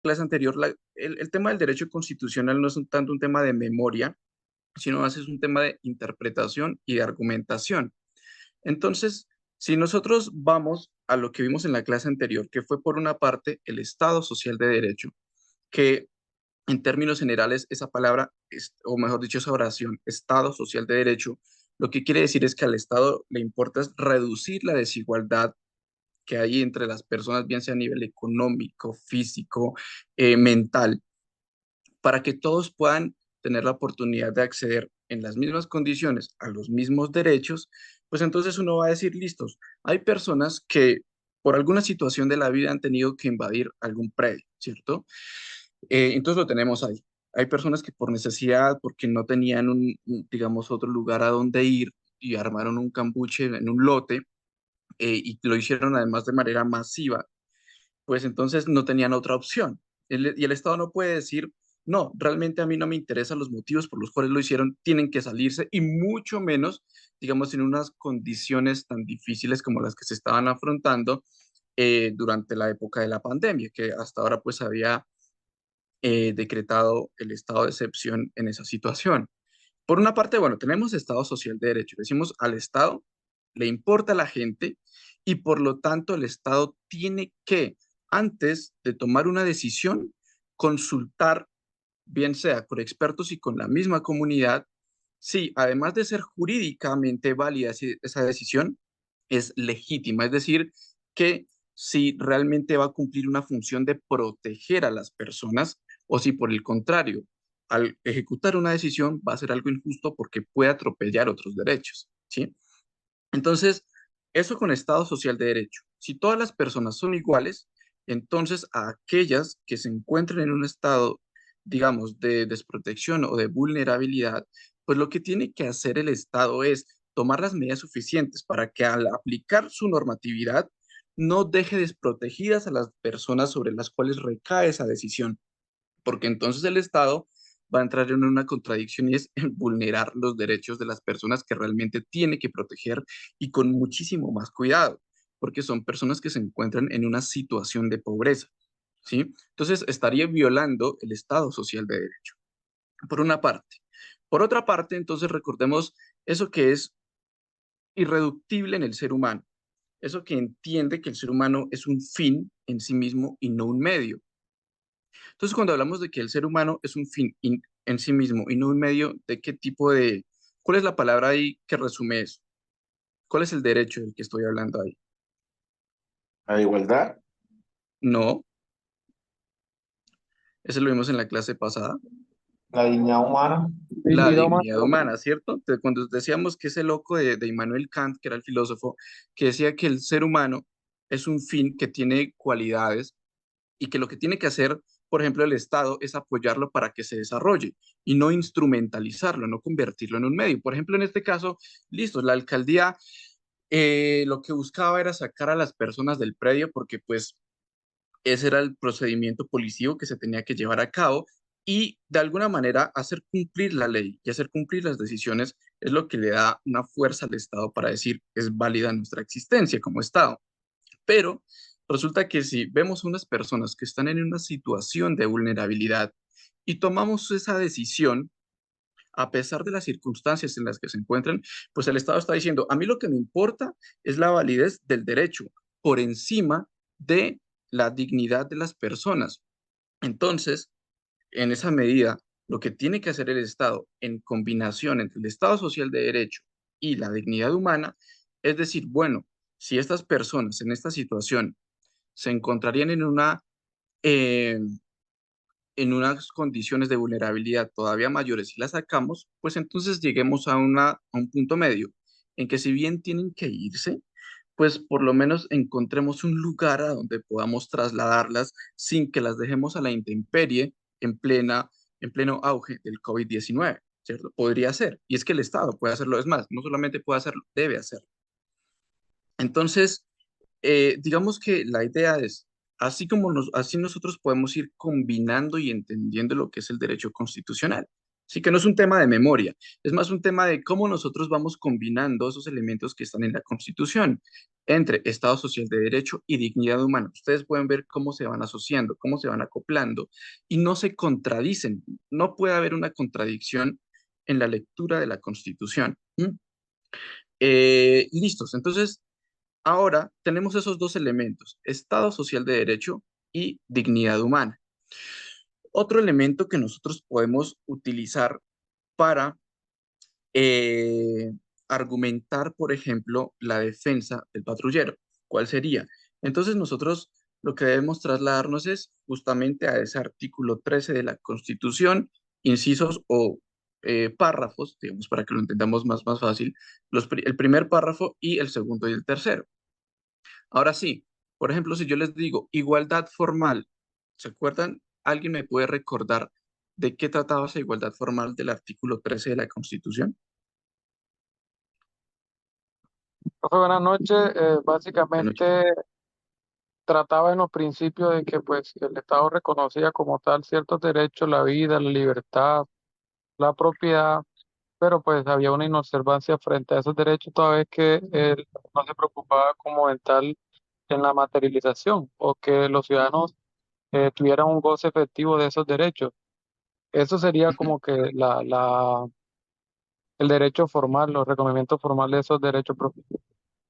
clase anterior, el tema del derecho constitucional no es tanto un tema de memoria, sino más es un tema de interpretación y de argumentación. Entonces, si nosotros vamos a lo que vimos en la clase anterior, que fue por una parte el Estado Social de Derecho, que en términos generales esa palabra, o mejor dicho, esa oración, Estado Social de Derecho, lo que quiere decir es que al Estado le importa es reducir la desigualdad que hay entre las personas, bien sea a nivel económico, físico, mental, para que todos puedan tener la oportunidad de acceder en las mismas condiciones a los mismos derechos, pues entonces uno va a decir, listos, hay personas que por alguna situación de la vida han tenido que invadir algún predio, ¿cierto? Entonces lo tenemos ahí. Hay personas que por necesidad, porque no tenían digamos, otro lugar a donde ir y armaron un cambuche en un lote y lo hicieron además de manera masiva, pues entonces no tenían otra opción. Y el Estado no puede decir, no, realmente a mí no me interesan los motivos por los cuales lo hicieron, tienen que salirse y mucho menos, digamos, en unas condiciones tan difíciles como las que se estaban afrontando durante la época de la pandemia, que hasta ahora pues había decretado el estado de excepción en esa situación. Por una parte, bueno, tenemos Estado Social de Derecho. Decimos al Estado le importa a la gente y por lo tanto el Estado tiene que, antes de tomar una decisión, consultar, bien sea con expertos y con la misma comunidad, si además de ser jurídicamente válida esa decisión, es legítima. Es decir, que si realmente va a cumplir una función de proteger a las personas o si por el contrario al ejecutar una decisión va a ser algo injusto porque puede atropellar otros derechos, ¿sí? Entonces, eso con Estado Social de Derecho. Si todas las personas son iguales, entonces a aquellas que se encuentren en un estado, digamos, de desprotección o de vulnerabilidad, pues lo que tiene que hacer el Estado es tomar las medidas suficientes para que al aplicar su normatividad no deje desprotegidas a las personas sobre las cuales recae esa decisión porque entonces el Estado va a entrar en una contradicción y es en vulnerar los derechos de las personas que realmente tiene que proteger y con muchísimo más cuidado, porque son personas que se encuentran en una situación de pobreza, ¿sí? Entonces estaría violando el Estado social de derecho, por una parte. Por otra parte, entonces recordemos eso que es irreductible en el ser humano, eso que entiende que el ser humano es un fin en sí mismo y no un medio. Entonces, cuando hablamos de que el ser humano es un fin en sí mismo y no un medio, ¿de qué tipo de, cuál es la palabra ahí que resume eso? ¿Cuál es el derecho del que estoy hablando ahí? La igualdad, No, eso lo vimos en la clase pasada, la dignidad humana. la Dignidad humana. dignidad humana, ¿cierto? Cuando decíamos que ese loco de Immanuel Kant, que era el filósofo, que decía que el ser humano es un fin que tiene cualidades y que lo que tiene que hacer, por ejemplo, el Estado es apoyarlo para que se desarrolle y no instrumentalizarlo, no convertirlo en un medio. Por ejemplo, en este caso, listo, la alcaldía lo que buscaba era sacar a las personas del predio porque pues ese era el procedimiento policivo que se tenía que llevar a cabo y de alguna manera hacer cumplir la ley y hacer cumplir las decisiones es lo que le da una fuerza al Estado para decir es válida nuestra existencia como Estado. Pero resulta que si vemos unas personas que están en una situación de vulnerabilidad y tomamos esa decisión, a pesar de las circunstancias en las que se encuentran, pues el Estado está diciendo, a mí lo que me importa es la validez del derecho por encima de la dignidad de las personas. Entonces, en esa medida, lo que tiene que hacer el Estado en combinación entre el Estado social de derecho y la dignidad humana es decir, bueno, si estas personas en esta situación se encontrarían eh, en unas condiciones de vulnerabilidad todavía mayores y las sacamos, pues entonces lleguemos a un punto medio en que si bien tienen que irse, pues por lo menos encontremos un lugar a donde podamos trasladarlas sin que las dejemos a la intemperie en en pleno auge del COVID-19, ¿cierto? Podría ser. Y es que el Estado puede hacerlo, es más, no solamente puede hacerlo, debe hacerlo. Entonces, digamos que la idea es, así nosotros podemos ir combinando y entendiendo lo que es el derecho constitucional. Sí, que no es un tema de memoria, es más un tema de cómo nosotros vamos combinando esos elementos que están en la Constitución entre Estado Social de Derecho y dignidad humana. Ustedes pueden ver cómo se van asociando, cómo se van acoplando y no se contradicen. No puede haber una contradicción en la lectura de la Constitución. ¿Mm? Listos. Entonces, ahora tenemos esos dos elementos, Estado Social de Derecho y dignidad humana. Otro elemento que nosotros podemos utilizar para eh, argumentar, por ejemplo, la defensa del patrullero. ¿Cuál sería? Entonces nosotros lo que debemos trasladarnos es justamente a ese artículo 13 de la Constitución, incisos o párrafos, digamos, para que lo entendamos más fácil, el primer párrafo y el segundo y el tercero. Ahora sí, por ejemplo, si yo les digo igualdad formal, ¿se acuerdan? ¿Alguien me puede recordar de qué trataba esa igualdad formal del artículo 13 de la Constitución? Profe, buenas noches. Buenas noches. Básicamente trataba en los principios de que pues el Estado reconocía como tal ciertos derechos, la vida, la libertad, la propiedad, pero pues había una inobservancia frente a esos derechos toda vez que él no se preocupaba como en tal en la materialización o que los ciudadanos tuvieran un goce efectivo de esos derechos. Eso sería Ujú. como que el derecho formal, los reconocimientos formales de esos derechos propios.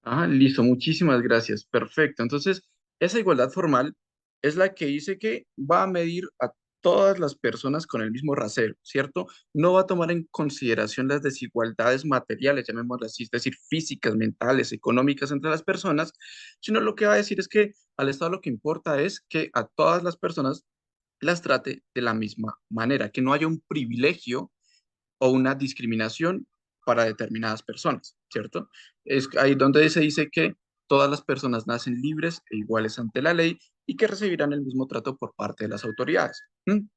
Ah, listo, muchísimas gracias. Perfecto. Entonces, esa igualdad formal es la que dice que va a medir a todas las personas con el mismo rasero, ¿cierto? No va a tomar en consideración las desigualdades materiales, llamémoslas así, es decir, físicas, mentales, económicas entre las personas, sino lo que va a decir es que al Estado lo que importa es que a todas las personas las trate de la misma manera, que no haya un privilegio o una discriminación para determinadas personas, ¿cierto? Es ahí donde se dice que todas las personas nacen libres e iguales ante la ley y que recibirán el mismo trato por parte de las autoridades. ¿Mm?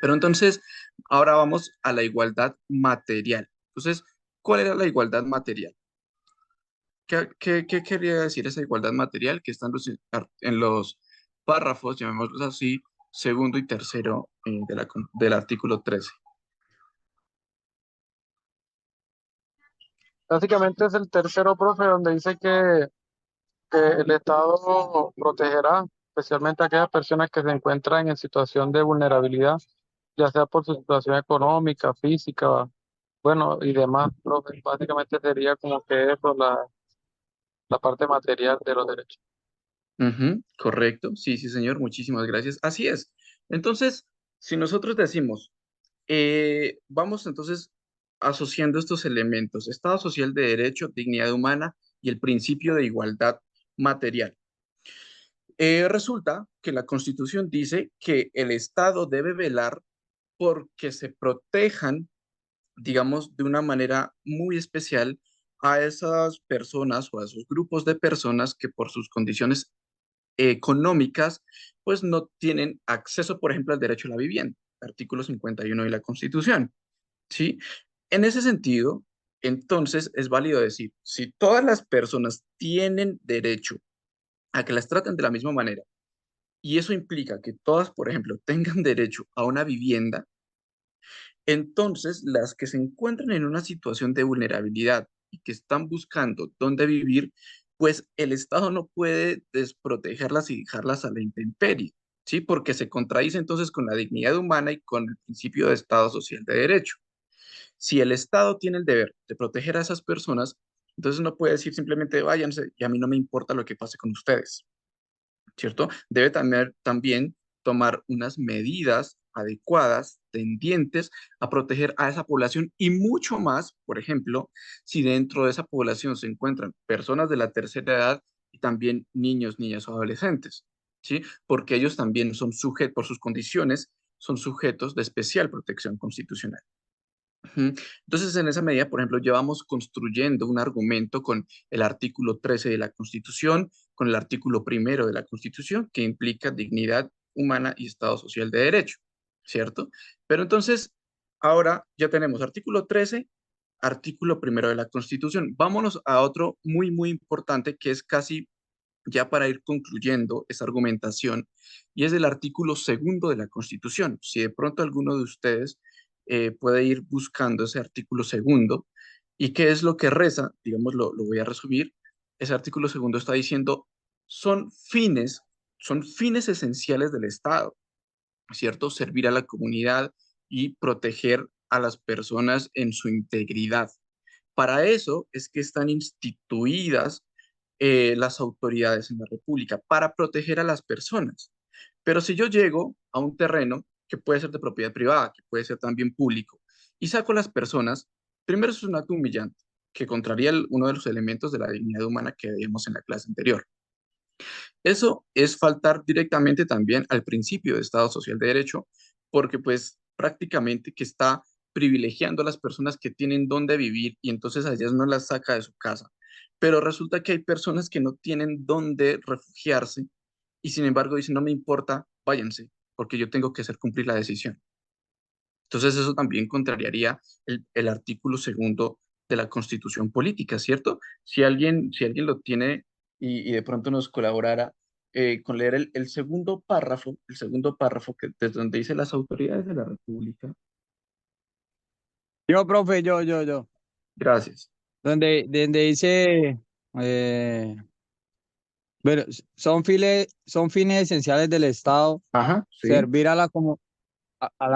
Pero entonces, ahora vamos a la igualdad material. Entonces, ¿cuál era la igualdad material? ¿Qué quería decir esa igualdad material que está en los párrafos, llamémoslos así, segundo y tercero del artículo 13? Básicamente es el tercero, profe, donde dice que el Estado protegerá especialmente a aquellas personas que se encuentran en situación de vulnerabilidad, ya sea por su situación económica, física, bueno, y demás, profe. Básicamente sería como que eso, la parte material de los derechos. Ujú, correcto, sí, sí, señor, muchísimas gracias. Así es. Entonces, si nosotros decimos, vamos entonces asociando estos elementos, Estado social de derecho, dignidad humana y el principio de igualdad material. Resulta que la Constitución dice que el Estado debe velar porque se protejan, digamos, de una manera muy especial a esas personas o a esos grupos de personas que por sus condiciones económicas, pues no tienen acceso, por ejemplo, al derecho a la vivienda, artículo 51 de la Constitución, ¿sí? En ese sentido, entonces es válido decir, si todas las personas tienen derecho a que las traten de la misma manera, y eso implica que todas, por ejemplo, tengan derecho a una vivienda, entonces las que se encuentran en una situación de vulnerabilidad y que están buscando dónde vivir, pues el Estado no puede desprotegerlas y dejarlas a la intemperie, ¿sí? Porque se contradice entonces con la dignidad humana y con el principio de Estado social de derecho. Si el Estado tiene el deber de proteger a esas personas, entonces no puede decir simplemente váyanse y a mí no me importa lo que pase con ustedes. ¿Cierto? Debe también tomar unas medidas adecuadas, tendientes a proteger a esa población y mucho más, por ejemplo, si dentro de esa población se encuentran personas de la tercera edad y también niños, niñas o adolescentes, ¿sí? Porque ellos también son sujetos, por sus condiciones, son sujetos de especial protección constitucional. Ujú. Entonces, en esa medida, por ejemplo, llevamos construyendo un argumento con el artículo 13 de la Constitución, con el artículo primero de la Constitución, que implica dignidad humana y Estado social de derecho, ¿cierto? Pero entonces, ahora ya tenemos artículo 13, artículo primero de la Constitución. Vámonos a otro muy importante que es casi ya para ir concluyendo esa argumentación, y es el artículo segundo de la Constitución. Si de pronto alguno de ustedes puede ir buscando ese artículo segundo. ¿Y qué es lo que reza? Digamos, lo voy a resumir. Ese artículo segundo está diciendo, son fines, son fines esenciales del Estado, ¿cierto? Servir a la comunidad y proteger a las personas en su integridad. Para eso es que están instituidas las autoridades en la República, para proteger a las personas. Pero si yo llego a un terreno que puede ser de propiedad privada, que puede ser también público, y saco a las personas, primero es un acto humillante, que contraría uno de los elementos de la dignidad humana que veíamos en la clase anterior. Eso es faltar directamente también al principio de Estado Social de Derecho, porque pues prácticamente que está privilegiando a las personas que tienen dónde vivir y entonces a ellas no las saca de su casa. Pero resulta que hay personas que no tienen dónde refugiarse y sin embargo dicen, no me importa, váyanse, porque yo tengo que hacer cumplir la decisión. Entonces eso también contrariaría el artículo segundo de la Constitución Política, ¿cierto? Si alguien lo tiene y de pronto nos colaborara con leer el segundo párrafo que desde donde dice las autoridades de la República. Yo, profe, yo. Gracias. Donde dice, eh, bueno, son fines esenciales del Estado, Ajá, sí. servir a la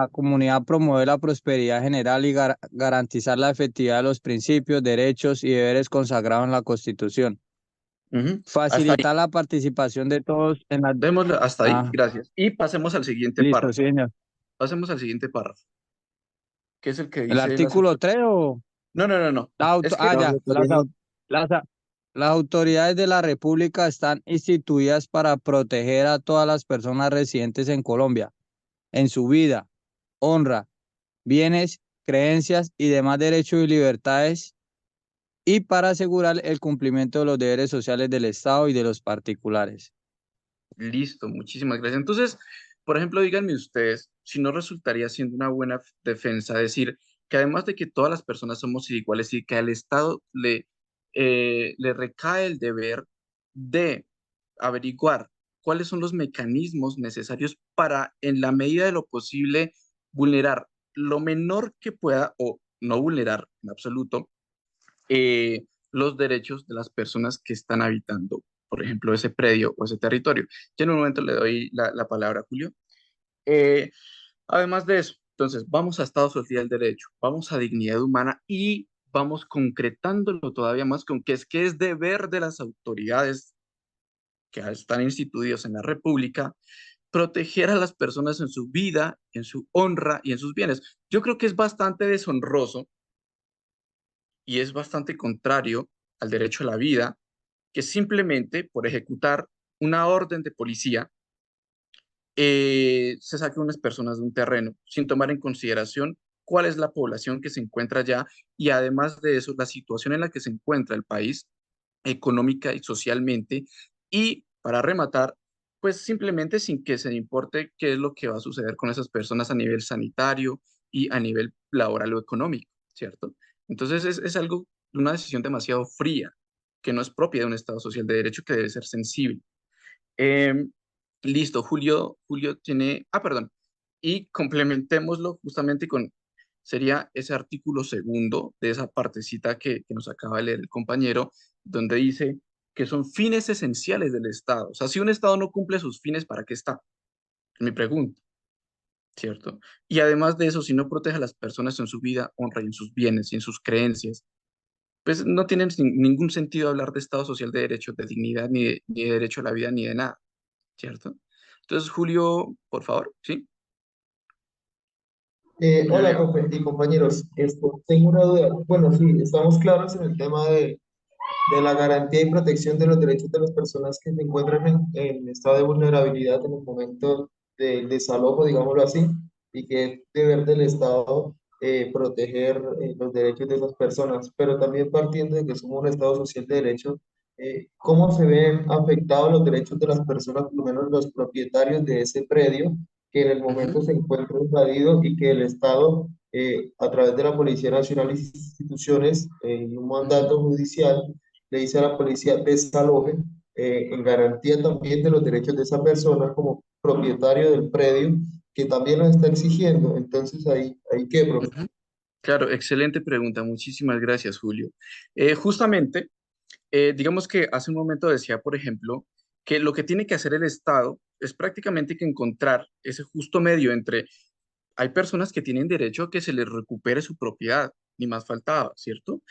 comunidad, promover la prosperidad general y garantizar la efectividad de los principios, derechos y deberes consagrados en la Constitución. Ujú. Hasta ahí. Facilitar la participación de todos en la... Démoslo hasta ahí, Ah, gracias. Y pasemos al siguiente listo, párrafo. sí, señor. Pasemos al siguiente párrafo, que es el que ¿El dice las artículo autoridades. 3 o...? No, no, no, no. Es que, No, Ya, me parece. las autoridades de la República están instituidas para proteger a todas las personas residentes en Colombia, en su vida, honra, bienes, creencias y demás derechos y libertades, y para asegurar el cumplimiento de los deberes sociales del Estado y de los particulares. listo, muchísimas gracias. Entonces, por ejemplo, díganme ustedes si no resultaría siendo una buena defensa decir que además de que todas las personas somos iguales y que al Estado le recae el deber de averiguar cuáles son los mecanismos necesarios para, en la medida de lo posible, vulnerar lo menor que pueda o no vulnerar en absoluto los derechos de las personas que están habitando, por ejemplo, ese predio o ese territorio. Ya en un momento le doy la palabra a Julio. Eh, Además de eso, entonces, vamos a Estado Social del Derecho, vamos a dignidad humana y vamos concretándolo todavía más con que es deber de las autoridades que están instituidas en la República proteger a las personas en su vida, en su honra y en sus bienes. Yo creo que es bastante deshonroso y es bastante contrario al derecho a la vida que simplemente por ejecutar una orden de policía se saquen unas personas de un terreno sin tomar en consideración cuál es la población que se encuentra allá y además de eso, la situación en la que se encuentra el país económica y socialmente y para rematar, pues simplemente sin que se le importe qué es lo que va a suceder con esas personas a nivel sanitario y a nivel laboral o económico, ¿cierto? Entonces es algo, una decisión demasiado fría, que no es propia de un Estado social de derecho que debe ser sensible. Em, Listo, Julio tiene, perdón, y complementémoslo justamente con, sería ese artículo segundo de esa partecita que nos acaba de leer el compañero, donde dice que son fines esenciales del Estado. O sea, si un Estado no cumple sus fines, ¿para qué está? Es mi pregunta, ¿cierto? Y además de eso, si no protege a las personas en su vida, honra y en sus bienes y en sus creencias, pues no tiene ningún sentido hablar de Estado social de derechos, de dignidad, ni de derecho a la vida, ni de nada. ¿Cierto? Entonces, Julio, por favor, ¿sí? Julio Hola, Leo. profe y compañeros. Tengo una duda. Bueno, sí, estamos claros en el tema de la garantía y protección de los derechos de las personas que se encuentran en estado de vulnerabilidad en el momento del desalojo, digámoslo así, y que es deber del Estado proteger los derechos de esas personas. Pero también partiendo de que somos un Estado social de derecho, ¿cómo se ven afectados los derechos de las personas, por lo menos los propietarios de ese predio, que en el momento Ujú, se encuentra invadido y que el Estado, a través de la Policía Nacional y sus instituciones, y un ujú. mandato judicial, le dice a la policía desaloje, en garantía también de los derechos de esa persona como propietario del predio, que también lo está exigiendo. Entonces, ahí qué, profe. Ujú. Claro, excelente pregunta. Muchísimas gracias, Julio. Justamente, digamos que hace un momento decía, por ejemplo, que lo que tiene que hacer el Estado es prácticamente que encontrar ese justo medio entre hay personas que tienen derecho a que se les recupere su propiedad, ni más faltaba, ¿cierto?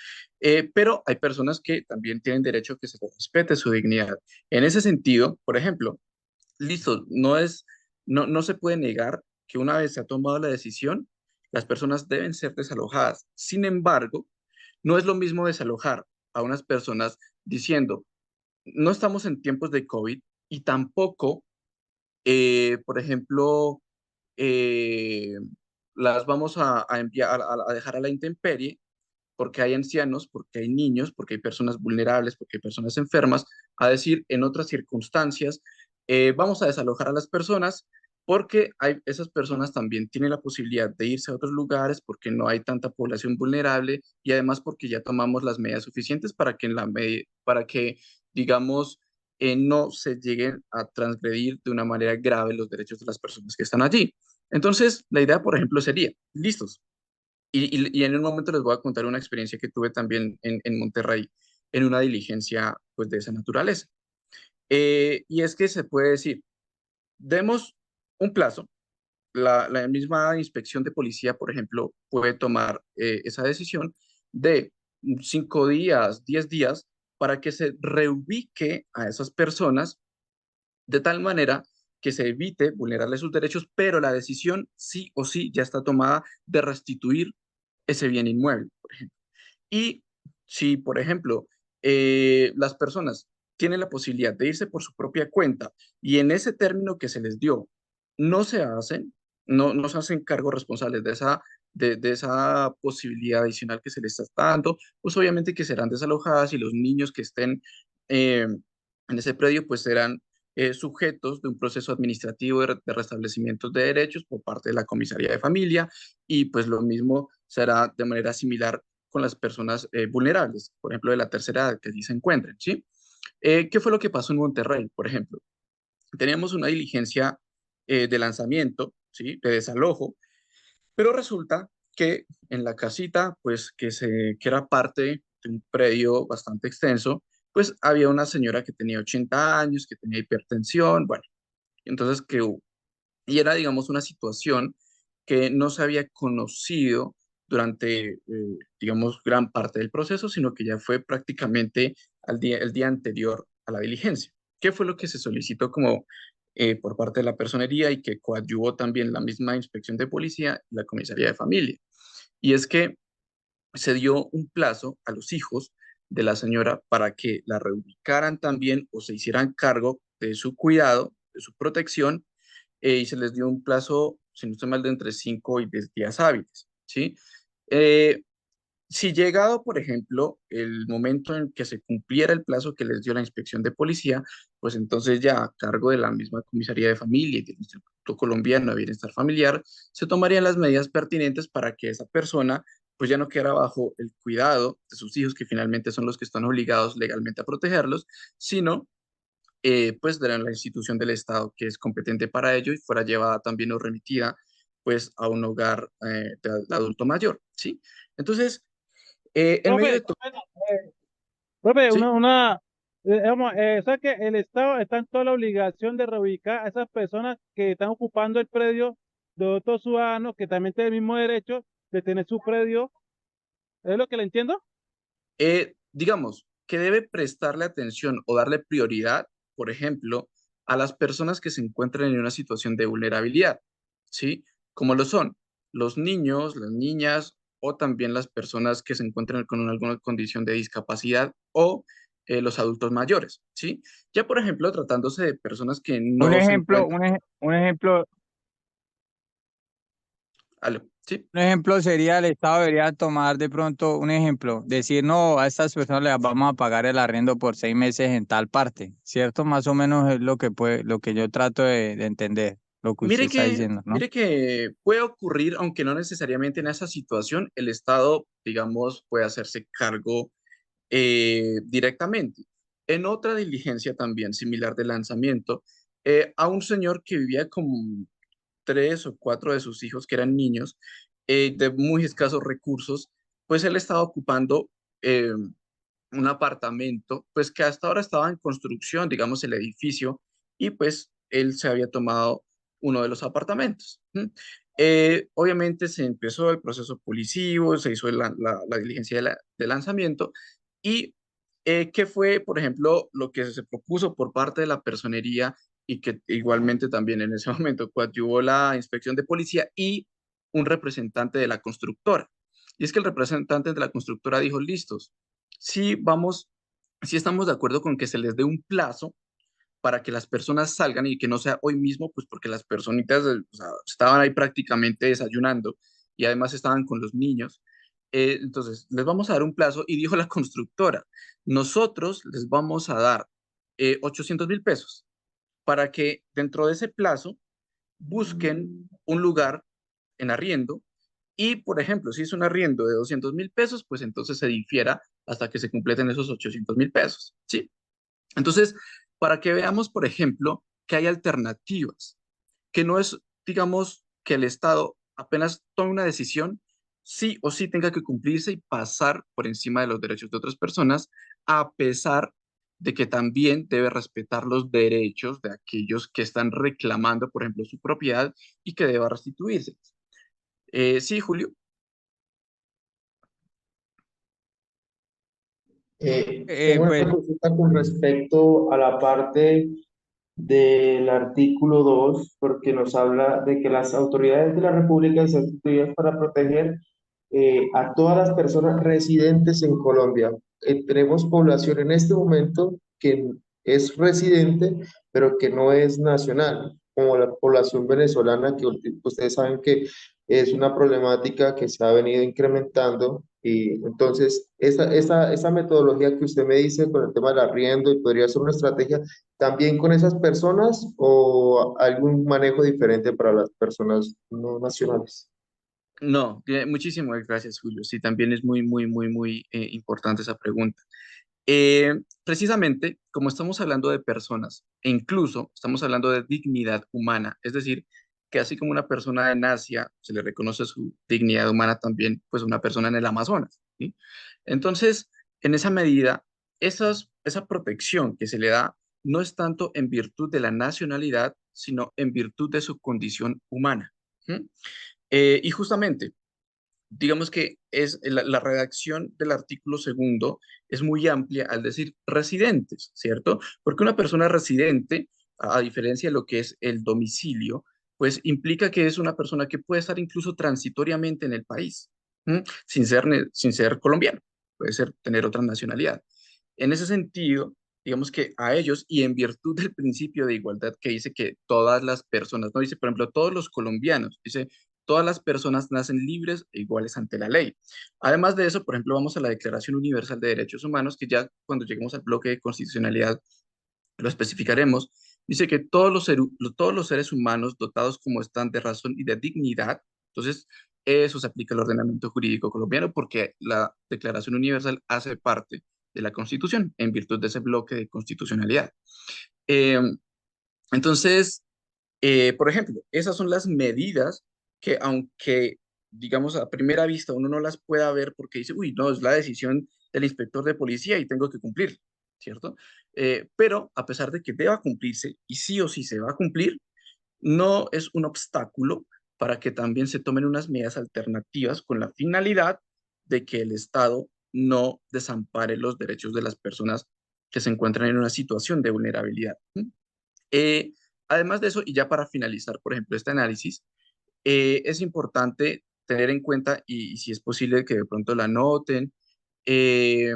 Pero hay personas que también tienen derecho a que se les respete su dignidad. En ese sentido, por ejemplo, listo, no se puede negar que una vez se ha tomado la decisión, las personas deben ser desalojadas. Sin embargo, no es lo mismo desalojar a unas personas diciendo, no estamos en tiempos de COVID y tampoco, por ejemplo, eh, las vamos a enviar a dejar a la intemperie porque hay ancianos, porque hay niños, porque hay personas vulnerables, porque hay personas enfermas, a decir, en otras circunstancias, vamos a desalojar a las personas porque esas personas también tienen la posibilidad de irse a otros lugares porque no hay tanta población vulnerable y además porque ya tomamos las medidas suficientes para que, para que digamos, no se lleguen a transgredir de una manera grave los derechos de las personas que están allí. Entonces, la idea, por ejemplo, sería, listos, y en un momento les voy a contar una experiencia que tuve también en Monterrey, en una diligencia pues, de esa naturaleza. Y es que se puede decir, demos un plazo, la misma inspección de policía, por ejemplo, puede tomar esa decisión de 5 días, 10 días, para que se reubique a esas personas de tal manera que se evite vulnerarle sus derechos, pero la decisión sí o sí ya está tomada de restituir ese bien inmueble, por ejemplo. Y si, por ejemplo, las personas tienen la posibilidad de irse por su propia cuenta y en ese término que se les dio no se hacen, no se hacen cargos responsables de esa posibilidad adicional que se les está dando, pues obviamente que serán desalojadas y los niños que estén en ese predio pues serán sujetos de un proceso administrativo de restablecimiento de derechos por parte de la comisaría de familia y pues lo mismo será de manera similar con las personas vulnerables, por ejemplo, de la tercera edad que allí se encuentren, ¿sí? ¿Qué fue lo que pasó en Monterrey, por ejemplo? Teníamos una diligencia de lanzamiento, ¿sí? De desalojo, pero resulta que en la casita, pues que era parte de un predio bastante extenso, pues había una señora que tenía 80 años, que tenía hipertensión, bueno, entonces que y era, digamos, una situación que no se había conocido durante, digamos, gran parte del proceso, sino que ya fue prácticamente el día anterior a la diligencia. ¿Qué fue lo que se solicitó como por parte de la personería y que coadyuvó también la misma inspección de policía y la comisaría de familia? Y es que se dio un plazo a los hijos de la señora para que la reubicaran también o se hicieran cargo de su cuidado, de su protección y se les dio un plazo, si no estoy mal, de entre 5 y 10 días hábiles, ¿sí? Eh, si llegado, por ejemplo, el momento en que se cumpliera el plazo que les dio la inspección de policía, pues entonces ya a cargo de la misma comisaría de familia y del Instituto Colombiano de Bienestar Familiar, se tomarían las medidas pertinentes para que esa persona pues ya no quedara bajo el cuidado de sus hijos, que finalmente son los que están obligados legalmente a protegerlos, sino pues de la institución del Estado que es competente para ello y fuera llevada también o remitida pues a un hogar de adulto mayor, ¿sí? Entonces, en medio Profe, de todo, profe, ¿sí? o sea que el Estado está en toda la obligación de reubicar a esas personas que están ocupando el predio de otros ciudadanos que también tienen el mismo derecho de tener su predio. ¿Es lo que le entiendo? Digamos que debe prestarle atención o darle prioridad, por ejemplo, a las personas que se encuentran en una situación de vulnerabilidad, ¿sí? Como lo son los niños, las niñas o también las personas que se encuentran con alguna condición de discapacidad o los adultos mayores, ¿sí? Ya, por ejemplo, tratándose de personas que Un no se ejemplo, encuentran, un ejemplo, ¿sí? un ejemplo sería el Estado debería tomar de pronto un ejemplo, decir no, a estas personas les vamos a pagar el arriendo por 6 meses en tal parte, ¿cierto? Más o menos es lo que lo que yo trato de entender, lo que usted está diciendo, ¿no? Mire que puede ocurrir, aunque no necesariamente en esa situación, el Estado, digamos, puede hacerse cargo directamente. En otra diligencia también similar de lanzamiento, a un señor que vivía tres o cuatro de sus hijos, que eran niños, de muy escasos recursos, pues él estaba ocupando eh, un apartamento, pues que hasta ahora estaba en construcción, digamos, el edificio, y pues él se había tomado uno de los apartamentos. ¿M? Obviamente se empezó el proceso policivo, se hizo la diligencia de lanzamiento, y ¿qué fue, por ejemplo, lo que se propuso por parte de la personería y que igualmente también en ese momento coadyuvó la inspección de policía y un representante de la constructora? Y es que el representante de la constructora dijo, listos, sí vamos, sí estamos de acuerdo con que se les dé un plazo para que las personas salgan y que no sea hoy mismo, pues porque las personitas o sea, estaban ahí prácticamente desayunando y además estaban con los niños. Entonces, les vamos a dar un plazo y dijo la constructora, nosotros les vamos a dar 800.000 pesos para que dentro de ese plazo busquen un lugar en arriendo y, por ejemplo, si es un arriendo de 200.000 pesos, pues entonces se difiera hasta que se completen esos 800.000 pesos, ¿sí? Entonces, para que veamos, por ejemplo, que hay alternativas, que no es, digamos, que el Estado apenas tome una decisión, sí o sí tenga que cumplirse y pasar por encima de los derechos de otras personas, a pesar de que también debe respetar los derechos de aquellos que están reclamando, por ejemplo, su propiedad y que deba restituirse. Sí, Julio. Tengo una Pues consulta con respecto a la parte del artículo 2 porque nos habla de que las autoridades de la República están instituidas para proteger a todas las personas residentes en Colombia. Tenemos población en este momento que es residente, pero que no es nacional, como la población venezolana, que ustedes saben que es una problemática que se ha venido incrementando. Y entonces, esa metodología que usted me dice con el tema del arriendo y podría ser una estrategia también con esas personas o algún manejo diferente para las personas no nacionales. No, muchísimas gracias, Julio. Sí, también es muy, muy, muy, muy importante esa pregunta. Precisamente, como estamos hablando de personas, e incluso estamos hablando de dignidad humana, es decir, que así como una persona en Asia se le reconoce su dignidad humana, también, pues una persona en el Amazonas, ¿sí? Entonces, en esa medida, esa protección que se le da no es tanto en virtud de la nacionalidad, sino en virtud de su condición humana. ¿Sí? Y justamente, digamos que es la redacción del artículo segundo es muy amplia al decir residentes, ¿cierto? Porque una persona residente, a diferencia de lo que es el domicilio, pues implica que es una persona que puede estar incluso transitoriamente en el país, ¿m? Sin ser colombiano, puede ser tener otra nacionalidad. En ese sentido, digamos que a ellos y en virtud del principio de igualdad que dice que todas las personas, no dice, por ejemplo, todos los colombianos, dice todas las personas nacen libres e iguales ante la ley. Además de eso, por ejemplo, vamos a la Declaración Universal de Derechos Humanos, que ya cuando lleguemos al bloque de constitucionalidad lo especificaremos. Dice que todos los seres humanos dotados como están de razón y de dignidad, entonces eso se aplica al ordenamiento jurídico colombiano porque la Declaración Universal hace parte de la Constitución en virtud de ese bloque de constitucionalidad. Eh, entonces, por ejemplo, esas son las medidas que aunque, digamos, a primera vista uno no las pueda ver porque dice, uy, no, es la decisión del inspector de policía y tengo que cumplir, ¿cierto? Pero a pesar de que deba cumplirse y sí o sí se va a cumplir, no es un obstáculo para que también se tomen unas medidas alternativas con la finalidad de que el Estado no desampare los derechos de las personas que se encuentran en una situación de vulnerabilidad. Eh, Además de eso, y ya para finalizar, por ejemplo, este análisis, es importante tener en cuenta, y si es posible que de pronto la noten, eh,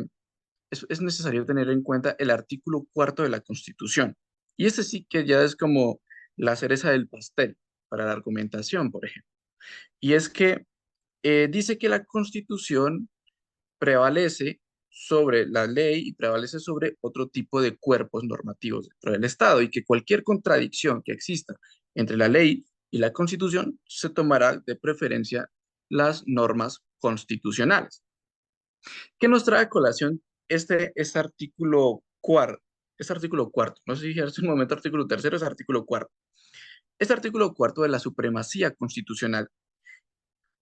es necesario tener en cuenta el artículo cuarto de la Constitución. Y este sí que ya es como la cereza del pastel para la argumentación, por ejemplo. Y es que dice que la Constitución prevalece sobre la ley y prevalece sobre otro tipo de cuerpos normativos dentro del Estado y que cualquier contradicción que exista entre la ley y la Constitución se tomará de preferencia las normas constitucionales. ¿Qué nos trae a colación este artículo cuarto? Este artículo cuarto, no sé si es un momento artículo tercero, es artículo cuarto. Este artículo cuarto de la supremacía constitucional,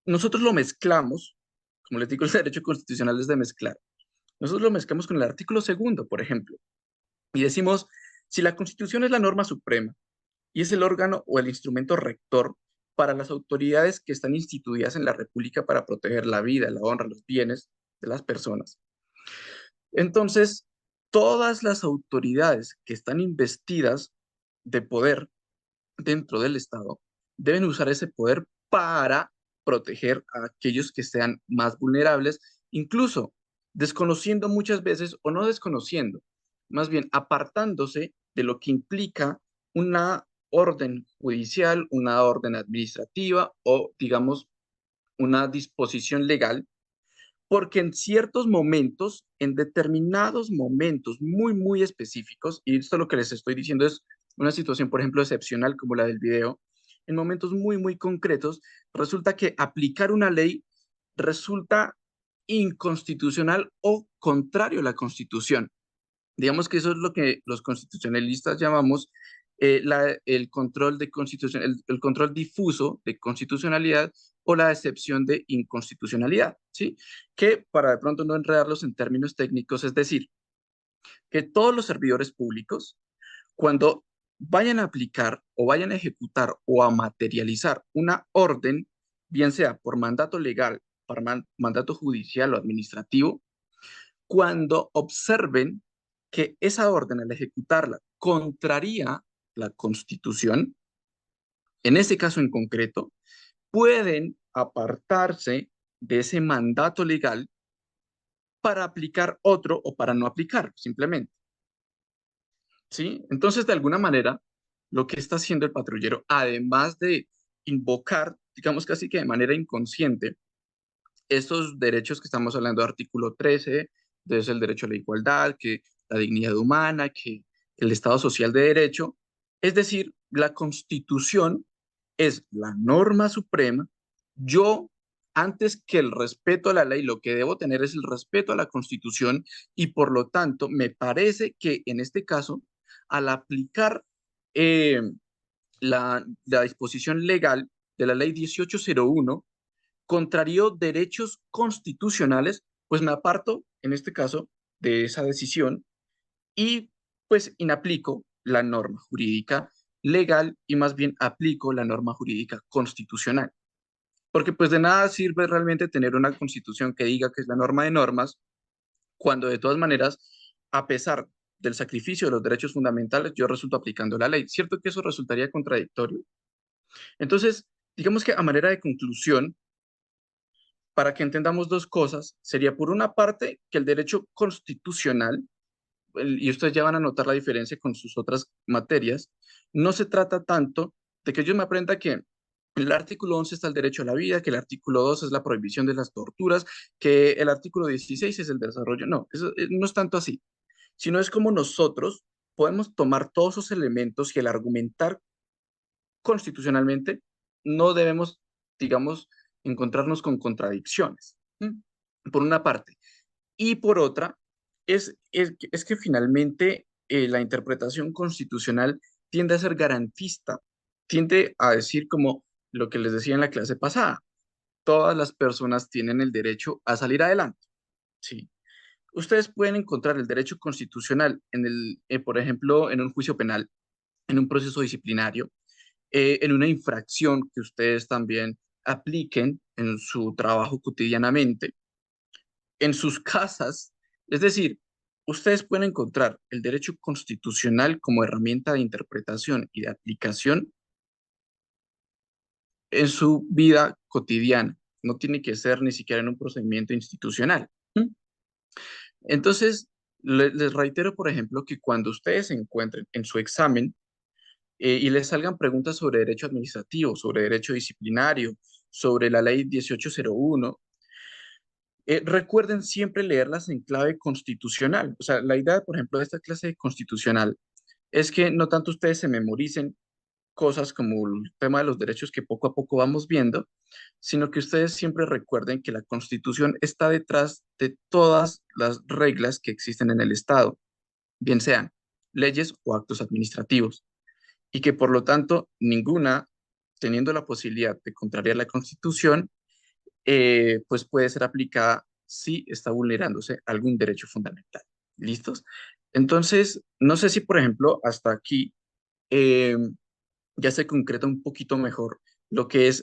nosotros lo mezclamos, como les digo, el derecho constitucional es de mezclar. Nosotros lo mezclamos con el artículo segundo, por ejemplo, y decimos, si la Constitución es la norma suprema y es el órgano o el instrumento rector para las autoridades que están instituidas en la República para proteger la vida, la honra, los bienes de las personas, entonces todas las autoridades que están investidas de poder dentro del Estado deben usar ese poder para proteger a aquellos que sean más vulnerables, incluso desconociendo muchas veces o no desconociendo, más bien apartándose de lo que implica una orden judicial, una orden administrativa o, digamos, una disposición legal, porque en ciertos momentos, en determinados momentos muy, muy específicos, y esto lo que les estoy diciendo es una situación, por ejemplo, excepcional como la del video, en momentos muy, muy concretos, resulta que aplicar una ley resulta inconstitucional o contrario a la Constitución. Digamos que eso es lo que los constitucionalistas llamamos el control de constitución, el control difuso de constitucionalidad o la excepción de inconstitucionalidad, ¿sí? Que para de pronto no enredarlos en términos técnicos, es decir, que todos los servidores públicos, cuando vayan a aplicar o vayan a ejecutar o a materializar una orden, bien sea por mandato legal, por mandato judicial o administrativo, cuando observen que esa orden al ejecutarla contraría la Constitución, en ese caso en concreto, pueden apartarse de ese mandato legal para aplicar otro o para no aplicar, simplemente. ¿Sí? Entonces, de alguna manera, lo que está haciendo el patrullero, además de invocar, digamos casi que de manera inconsciente, estos derechos que estamos hablando, artículo 13, es el derecho a la igualdad, que la dignidad humana, que el Estado social de derecho, es decir, la Constitución es la norma suprema. Yo, antes que el respeto a la ley, lo que debo tener es el respeto a la Constitución y por lo tanto me parece que en este caso, al aplicar eh, la disposición legal de la ley 1801, contrario derechos constitucionales, pues me aparto, en este caso, de esa decisión y pues inaplico la norma jurídica legal y más bien aplico la norma jurídica constitucional. Porque pues de nada sirve realmente tener una constitución que diga que es la norma de normas, cuando de todas maneras, a pesar del sacrificio de los derechos fundamentales, yo resulto aplicando la ley. ¿Cierto que eso resultaría contradictorio? Entonces, digamos que a manera de conclusión, para que entendamos dos cosas, sería por una parte que el derecho constitucional, y ustedes ya van a notar la diferencia con sus otras materias, no se trata tanto de que yo me aprenda que en el artículo 11 está el derecho a la vida, que el artículo 2 es la prohibición de las torturas, que el artículo 16 es el desarrollo. No, eso no es tanto así, sino es como nosotros podemos tomar todos esos elementos y el argumentar constitucionalmente no debemos, digamos, encontrarnos con contradicciones, ¿m? Por una parte. Y por otra, es que finalmente la interpretación constitucional tiende a ser garantista, tiende a decir como lo que les decía en la clase pasada, todas las personas tienen el derecho a salir adelante, ¿sí? Ustedes pueden encontrar el derecho constitucional por ejemplo, en un juicio penal, en un proceso disciplinario, en una infracción que ustedes también apliquen en su trabajo cotidianamente, en sus casas. Es decir, ustedes pueden encontrar el derecho constitucional como herramienta de interpretación y de aplicación en su vida cotidiana. No tiene que ser ni siquiera en un procedimiento institucional. ¿Mm? Entonces, les reitero, por ejemplo, que cuando ustedes se encuentren en su examen, y les salgan preguntas sobre derecho administrativo, sobre derecho disciplinario, sobre la ley 1801, recuerden siempre leerlas en clave constitucional. O sea, la idea, por ejemplo, de esta clase de constitucional es que no tanto ustedes se memoricen cosas como el tema de los derechos que poco a poco vamos viendo, sino que ustedes siempre recuerden que la Constitución está detrás de todas las reglas que existen en el Estado, bien sean leyes o actos administrativos. y que por lo tanto ninguna, teniendo la posibilidad de contrariar la Constitución, pues puede ser aplicada si está vulnerándose algún derecho fundamental. ¿Listos? Entonces, no sé si, por ejemplo, hasta aquí eh, ya se concreta un poquito mejor lo que es